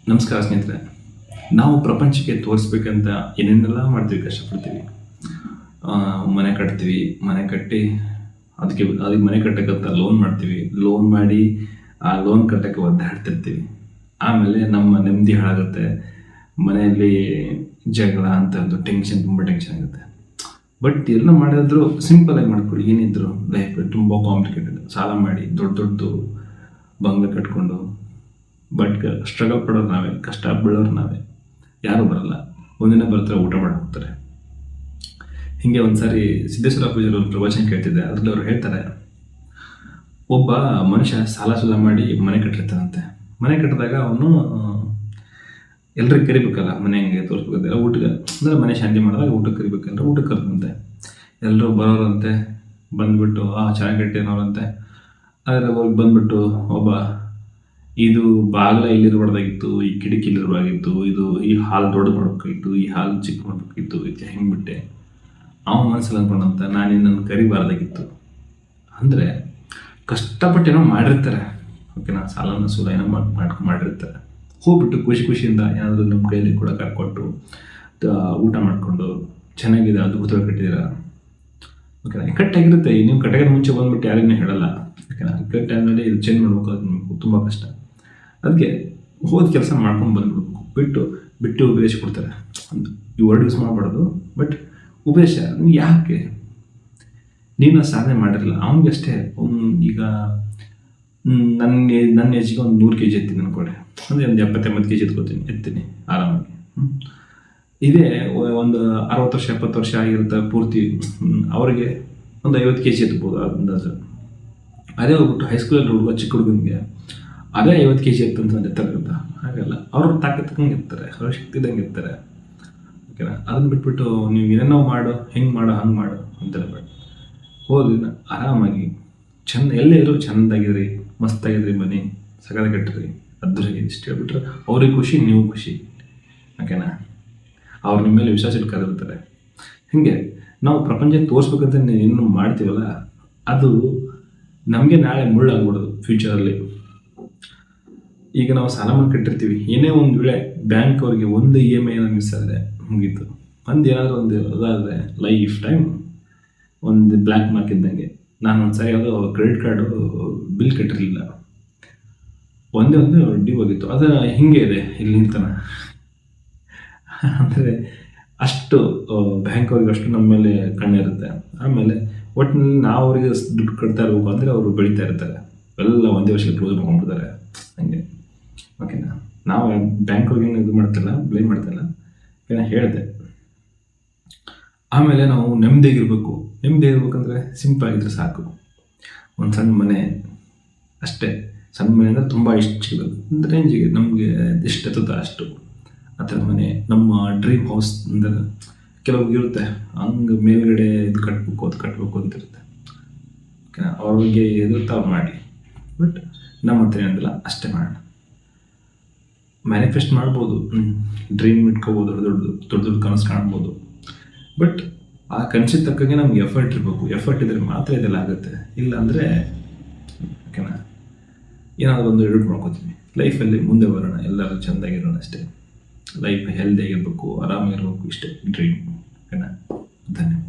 ನಮಸ್ಕಾರ ಸ್ನೇಹಿತರೆ. ನಾವು ಪ್ರಪಂಚಕ್ಕೆ ತೋರಿಸ್ಬೇಕಂತ ಏನೇನೆಲ್ಲ ಮಾಡ್ತೀವಿ, ಕಷ್ಟಪಡ್ತೀವಿ. ಮನೆ ಕಟ್ತೀವಿ, ಮನೆ ಕಟ್ಟಿ ಅದಕ್ಕೆ ಮನೆ ಕಟ್ಟಕ್ಕಂತ ಲೋನ್ ಮಾಡ್ತೀವಿ, ಲೋನ್ ಮಾಡಿ ಆ ಲೋನ್ ಕಟ್ಟಕ್ಕೆ ಒದ್ದಾಡ್ತಿರ್ತೀವಿ. ಆಮೇಲೆ ನಮ್ಮ ನೆಮ್ಮದಿ ಹಾಳಾಗುತ್ತೆ, ಮನೆಯಲ್ಲಿ ಜಗಳ ಅಂತ ಒಂದು ಟೆನ್ಷನ್, ತುಂಬ ಟೆನ್ಷನ್ ಆಗುತ್ತೆ. ಬಟ್ ಎಲ್ಲ ಮಾಡಿದ್ರು ಸಿಂಪಲಾಗಿ ಮಾಡ್ಕೊಳ್ಳಿ. ಏನಿದ್ರು ಲೈಫ್ ತುಂಬ ಕಾಂಪ್ಲಿಕೇಟೆಡ್. ಸಾಲ ಮಾಡಿ ದೊಡ್ಡ ದೊಡ್ಡದು ಬಂಗ್ಲೆ ಕಟ್ಕೊಂಡು, ಬಟ್ ಸ್ಟ್ರಗಲ್ ಪಡೋರು ನಾವೇ, ಕಷ್ಟ ಬೀಳೋರು ನಾವೇ. ಯಾರೂ ಬರಲ್ಲ, ಒಂದಿನ ಬರ್ತಾರೆ, ಊಟ ಮಾಡಿ ಹೋಗ್ತಾರೆ. ಹೀಗೆ ಒಂದು ಸಾರಿ ಸಿದ್ದೇಶ್ವರ ಪೂಜಾರು ಪ್ರವಚನ ಕೇಳ್ತಿದ್ದೆ. ಅದರಲ್ಲಿ ಅವ್ರು ಹೇಳ್ತಾರೆ, ಒಬ್ಬ ಮನುಷ್ಯ ಸಾಲ ಮಾಡಿ ಮನೆ ಕಟ್ಟಿರ್ತಾನಂತೆ. ಮನೆ ಕಟ್ಟಿದಾಗ ಅವನು ಎಲ್ಲರಿಗೂ ಕರಿಬೇಕಲ್ಲ, ಮನೆಗೆ ತೋರಿಸ್ಬೇಕಂತೆಲ್ಲ, ಊಟಕ್ಕೆ ಅಂದರೆ ಮನೆ ಶಾಂತಿ ಮಾಡಿದಾಗ ಊಟಕ್ಕೆ ಕರಿಬೇಕಂದ್ರೆ ಊಟಕ್ಕೆ ಕರೆದಂತೆ. ಎಲ್ಲರೂ ಬರೋರಂತೆ, ಬಂದುಬಿಟ್ಟು ಚೆನ್ನಾಗಿ ಕಟ್ಟಿನವ್ರಂತೆ. ಆದರೆ ಹೋಗಿ ಬಂದುಬಿಟ್ಟು ಒಬ್ಬ, ಇದು ಬಾಗಿಲ ಇಲ್ಲಿರಬಾರ್ದಾಗಿತ್ತು, ಈ ಕಿಟಕಿ ಇಲ್ಲಿರಬಾರ್ದಾಗಿತ್ತು, ಈ ಹಾಲ್ ದೊಡ್ಡ ಮಾಡ್ಬೇಕಾಗಿತ್ತು, ಈ ಹಾಲ್ ಚಿಕ್ಕ ಮಾಡ್ಬೇಕಿತ್ತು, ಇದು ಹೆಂಗೆ ಬಿಟ್ಟೆ. ಅವನ ಮನಸ್ಸಲ್ಲಿ ಅಂದ್ಕೊಂಡಂತ ನಾನು ಇನ್ನನ್ನು ಕರಿಬಾರ್ದಾಗಿತ್ತು. ಅಂದರೆ ಕಷ್ಟಪಟ್ಟೇನೋ ಮಾಡಿರ್ತಾರೆ, ಓಕೆನಾ, ಸಾಲನ ಸೂಲ ಏನೋ ಮಾಡಿರ್ತಾರೆ. ಹೋಗ್ಬಿಟ್ಟು ಖುಷಿಯಿಂದ ಏನಾದರೂ ನಮ್ಮ ಕೈಯಲ್ಲಿ ಕೂಡ ಕರ್ಕೊಟ್ಟು ಊಟ ಮಾಡಿಕೊಂಡು ಚೆನ್ನಾಗಿದೆ, ಅದ್ಭುತವಾಗಿ ಕಟ್ಟಿದ್ದೀರಾ, ಓಕೆನಾ. ಕಟ್ಟಾಗಿರುತ್ತೆ. ನೀವು ಕಟ್ಟಾಗ ಮುಂಚೆ ಬಂದುಬಿಟ್ಟು ಯಾರಿಗೂ ಹೇಳಲ್ಲ, ಓಕೆನಾ. ಕಟ್ಟಾದ್ಮೇಲೆ ಇದು ಚೇಂಜ್ ಮಾಡ್ಬೇಕು, ಅದು ತುಂಬ ಕಷ್ಟ. ಅದಕ್ಕೆ ಹೋದ ಕೆಲಸ ಮಾಡ್ಕೊಂಡು ಬಂದ್ಬಿಡ್ಬೇಕು. ಬಿಟ್ಟು ಉಪದೇಶ ಕೊಡ್ತಾರೆ. ಈ ವರ್ಡ್ ಯೂಸ್ ಮಾಡಬಾರ್ದು, ಬಟ್ ಉಪದೇಶ. ಯಾಕೆ ನೀನು ಸಾಧನೆ ಮಾಡಿರಲ್ಲ, ಅವನಿಗೆ ಅಷ್ಟೇ. ಈಗ ನನ್ನ ಏಜಿಗೆ ಒಂದು 100 kg ಎತ್ತೀನಿ ಅನ್ಕೊಳ್ಳಿ, ಅಂದರೆ ಒಂದು 70-80 kg ಎತ್ತೀನಿ ಆರಾಮಾಗಿ. ಇದೇ ಒಂದು 60 ವರ್ಷ 70 ವರ್ಷ ಆಗಿರುತ್ತೆ ಪೂರ್ತಿ, ಅವರಿಗೆ ಒಂದು 50 kg ಎತ್ಬೋದು ಅಂದಾಜು. ಅದೇ ಹೋಗ್ಬಿಟ್ಟು ಹೈಸ್ಕೂಲಲ್ಲಿ ಹುಡುಗ, ಚಿಕ್ಕ ಹುಡುಗನಿಗೆ ಅದೇ 50 kg ಎತ್ತಂತ ಎತ್ತರಗಂತ ಹಾಗಲ್ಲ. ಅವ್ರ ತಾಕತ್ತಂಗೆ ಇರ್ತಾರೆ, ಅವ್ರ ಶಕ್ತಿ ಇದ್ದಂಗೆ ಇರ್ತಾರೆ, ಓಕೆನಾ. ಅದನ್ನು ಬಿಟ್ಬಿಟ್ಟು ನೀವು ಏನೇನೋ ಮಾಡು, ಹೆಂಗೆ ಮಾಡು, ಹಂಗೆ ಮಾಡು ಅಂತಾರೆ. ಬಟ್ ಹೋದ್ರಿ ಆರಾಮಾಗಿ ಎಲ್ಲೇ ಇದ್ರು ಚೆಂದಾಗಿದ್ರಿ, ಮಸ್ತಾಗಿದ್ರಿ, ಮನೆ ಸಗದ ಕಟ್ಟಿರಿ, ಅದ್ರಾಗಿ ಇಷ್ಟು ಹೇಳ್ಬಿಟ್ರೆ ಅವ್ರಿಗೆ ಖುಷಿ, ನೀವು ಖುಷಿ, ಓಕೆನಾ. ಅವ್ರು ನಿಮ್ಮ ಮೇಲೆ ವಿಶ್ವಾಸ ಇಟ್ಕೊಂಡಿರ್ತಾರೆ. ಹೀಗೆ ನಾವು ಪ್ರಪಂಚಕ್ಕೆ ತೋರಿಸ್ಬೇಕಂತ ಏನು ಮಾಡ್ತೀವಲ್ಲ, ಅದು ನಮಗೆ ನಾಳೆ ಮುಳ್ಳಾಗ್ಬಿಡೋದು ಫ್ಯೂಚರಲ್ಲಿ. ಈಗ ನಾವು ಸಾಲ ಮಾಡಿ ಕಟ್ಟಿರ್ತೀವಿ, ಏನೇ ಒಂದು ವೇಳೆ ಬ್ಯಾಂಕ್ ಅವ್ರಿಗೆ ಒಂದು EMI ಮಿಸ್ ಆದರೆ ಮುಗೀತು. ಏನಾದರೂ ಒಂದು ಅದಾದರೆ ಲೈಫ್ ಟೈಮ್ ಒಂದು ಬ್ಲ್ಯಾಕ್ ಮಾರ್ಕ್ ಇದ್ದಂಗೆ. ನಾನು ಒಂದು ಸಾರಿ ಯಾವುದೋ ಕ್ರೆಡಿಟ್ ಕಾರ್ಡು ಬಿಲ್ ಕಟ್ಟಿರಲಿಲ್ಲ, ಒಂದೇ ಡ್ಯೂ ಹೋಗಿತ್ತು. ಅದು ಹಿಂಗೆ ಇದೆ ಇಲ್ಲಿ ನಿಂತನ. ಅಂದರೆ ಅಷ್ಟು ಬ್ಯಾಂಕ್ ಅವ್ರಿಗೆ ಅಷ್ಟು ನಮ್ಮ ಮೇಲೆ ಕಣ್ಣಿರುತ್ತೆ. ಆಮೇಲೆ ಒಟ್ಟಿನಲ್ಲಿ ನಾವು ಅವರಿಗೆ ದುಡ್ಡು ಕಟ್ತಾ ಇರಬೇಕು ಅಂದರೆ ಅವರು ಬೆಳೀತಾ ಇರ್ತಾರೆ, ಎಲ್ಲ ಒಂದೇ ವರ್ಷಕ್ಕೆ ಕ್ಲೋಸ್ ಮಾಡ್ಕೊಂಡ್ಬಿಡ್ತಾರೆ. ಹಂಗೆ, ಓಕೆನಾ. ನಾವು ಬ್ಯಾಂಕ್ ಅವ್ರಿಗೆ ಇದು ಮಾಡ್ತಿಲ್ಲ, ಬ್ಲೇಮ್ ಮಾಡ್ತಿಲ್ಲ, ಏನೋ ಹೇಳಿದೆ. ಆಮೇಲೆ ನಾವು ನೆಮ್ಮದಿಯಾಗಿರ್ಬೇಕಂದ್ರೆ ಸಿಂಪಲ್ ಆಗಿದ್ರೆ ಸಾಕು. ಒಂದು ಸಣ್ಣ ಮನೆ ಅಷ್ಟೇ. ಸಣ್ಣ ಮನೆ ಅಂದರೆ ತುಂಬ ಇಷ್ಟು ಸಿಗೋದು, ಒಂದು ರೇಂಜಿಗೆ ನಮಗೆ ಎಷ್ಟು ಎತ್ತದ ಅಷ್ಟು ಆ ಥರ ಮನೆ. ನಮ್ಮ ಡ್ರೀಮ್ ಹೌಸ್ ಅಂದರೆ ಕೆಲವ್ರಿಗೆ ಇರುತ್ತೆ, ಹಂಗೆ ಮೇಲ್ಗಡೆ ಇದು ಕಟ್ಟಬೇಕು ಅಂತಿರುತ್ತೆ, ಓಕೆನಾ. ಅವ್ರಿಗೆ ಎದುರ್ತಾ ಅವ್ರು ಮಾಡಲಿ, ಬಟ್ ನಮ್ಮ ಹತ್ರ ಏನಿಲ್ಲ, ಅಷ್ಟೇ ಮಾಡೋಣ. ಮ್ಯಾನಿಫೆಸ್ಟ್ ಮಾಡ್ಬೋದು, ಡ್ರೀಮ್ ಇಟ್ಕೋಬೋದು, ದೊಡ್ಡ ಕನಸು ಕಾಣ್ಬೋದು. ಬಟ್ ಆ ಕನಸಿಗೆ ತಕ್ಕಂಗೆ ನಮ್ಗೆ ಎಫರ್ಟ್ ಇರಬೇಕು. ಎಫರ್ಟ್ ಇದ್ದರೆ ಮಾತ್ರ ಇದೆಲ್ಲ ಆಗುತ್ತೆ. ಇಲ್ಲ ಅಂದರೆ, ಓಕೆನಾ, ಏನಾದರೂ ಒಂದು ಎಡಿಟ್ ಮಾಡ್ಕೋತೀವಿ. ಲೈಫಲ್ಲಿ ಮುಂದೆ ಬರೋಣ, ಎಲ್ಲರೂ ಚೆಂದಾಗಿರೋಣ ಅಷ್ಟೇ. ಲೈಫ್ ಹೆಲ್ದಿಯಾಗಿರ್ಬೇಕು, ಆರಾಮಾಗಿರ್ಬೇಕು, ಇಷ್ಟೇ ಡ್ರೀಮ್, ಓಕೆನಾ. ಧನ್ಯವಾದ.